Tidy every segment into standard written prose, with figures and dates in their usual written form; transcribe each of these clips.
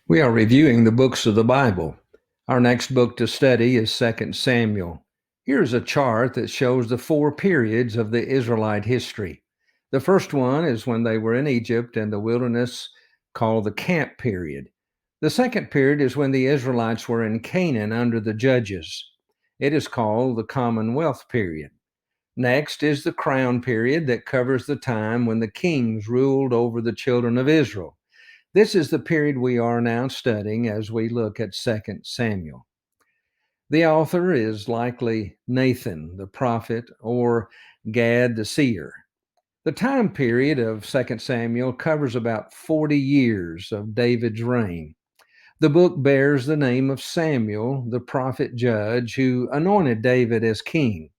We are reviewing the books of the Bible. Our next book to study is 2 Samuel. Here's a chart that shows the four periods of the Israelite history. The first one is when they were in Egypt and the wilderness, called the camp period. The second period is when the Israelites were in Canaan under the judges. It is called the Commonwealth period. Next is the crown period that covers the time when the kings ruled over the children of Israel. This is the period we are now studying as we look at 2 Samuel. The author is likely Nathan, the prophet, or Gad, the seer. The time period of 2 Samuel covers about 40 years of David's reign. The book bears the name of Samuel, the prophet judge, who anointed David as king.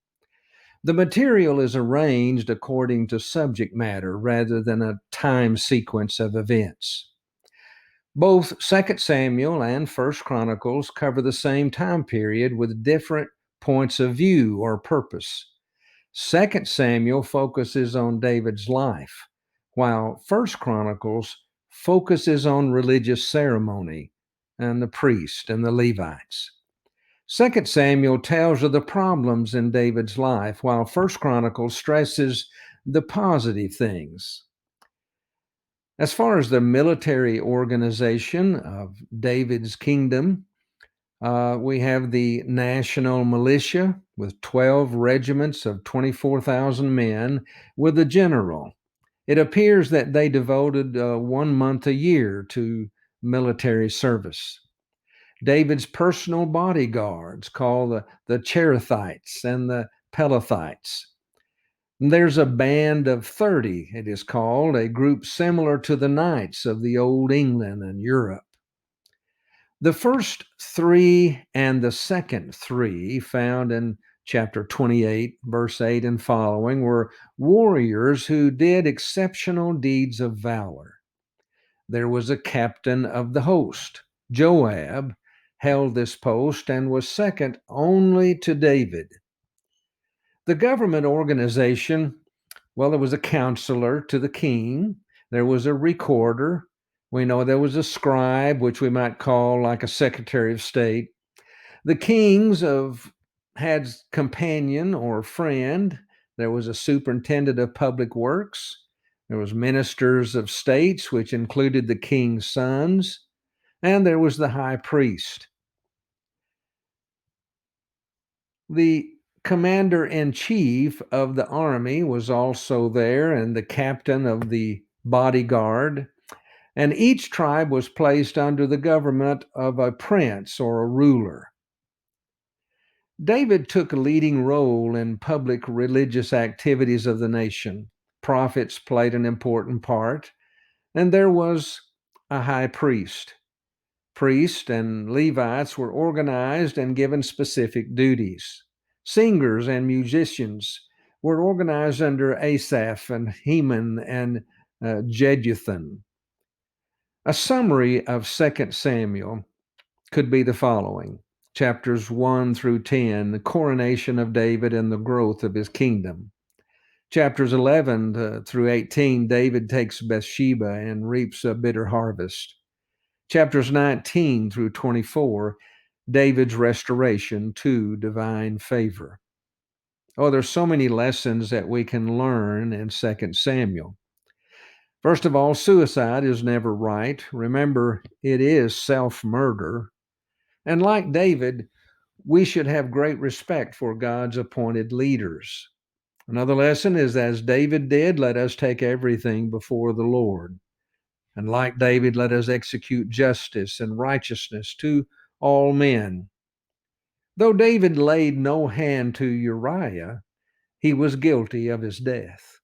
The material is arranged according to subject matter rather than a time sequence of events. Both 2 Samuel and 1 Chronicles cover the same time period with different points of view or purpose. 2 Samuel focuses on David's life, while 1 Chronicles focuses on religious ceremony and the priest and the Levites. 2 Samuel tells of the problems in David's life, while 1 Chronicles stresses the positive things. As far as the military organization of David's kingdom, we have the national militia with 12 regiments of 24,000 men with a general. It appears that they devoted 1 month a year to military service. David's personal bodyguards, called the Cherethites and the Pelethites. There's a band of 30, it is called, a group similar to the knights of the Old England and Europe. The first three and the second three, found in chapter 28, verse 8 and following, were warriors who did exceptional deeds of valor. There was a captain of the host. Joab held this post and was second only to David. The government organization, well, there was a counselor to the king, there was a recorder, we know there was a scribe, which we might call like a secretary of state. The kings had companion or friend. There was a superintendent of public works. There was ministers of states, which included the king's sons, and there was the high priest. The commander-in-chief of the army was also there, and the captain of the bodyguard. And each tribe was placed under the government of a prince or a ruler. David took a leading role in public religious activities of the nation. Prophets played an important part, and there was a high priest. Priests and Levites were organized and given specific duties. Singers and musicians were organized under Asaph and Heman and Jeduthun. A summary of 2 Samuel could be the following. Chapters 1 through 10, the coronation of David and the growth of his kingdom. Chapters 11 through 18, David takes Bathsheba and reaps a bitter harvest. Chapters 19 through 24, David's restoration to divine favor. Oh, there's so many lessons that we can learn in 2 Samuel. First of all, suicide is never right. Remember, it is self-murder. And like David, we should have great respect for God's appointed leaders. Another lesson is, as David did, let us take everything before the Lord. And like David, let us execute justice and righteousness to all men. Though David laid no hand to Uriah, he was guilty of his death.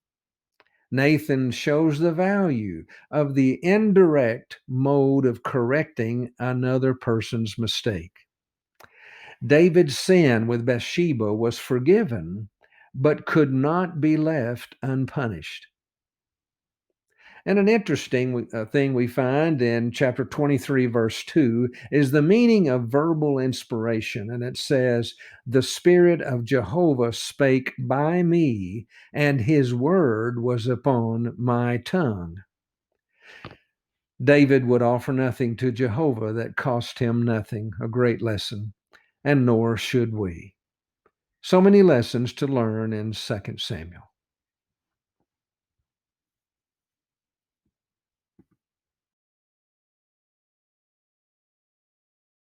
Nathan shows the value of the indirect mode of correcting another person's mistake. David's sin with Bathsheba was forgiven, but could not be left unpunished. And an interesting thing we find in chapter 23, verse 2, is the meaning of verbal inspiration. And it says, "The Spirit of Jehovah spake by me, and his word was upon my tongue." David would offer nothing to Jehovah that cost him nothing, a great lesson, and nor should we. So many lessons to learn in 2 Samuel.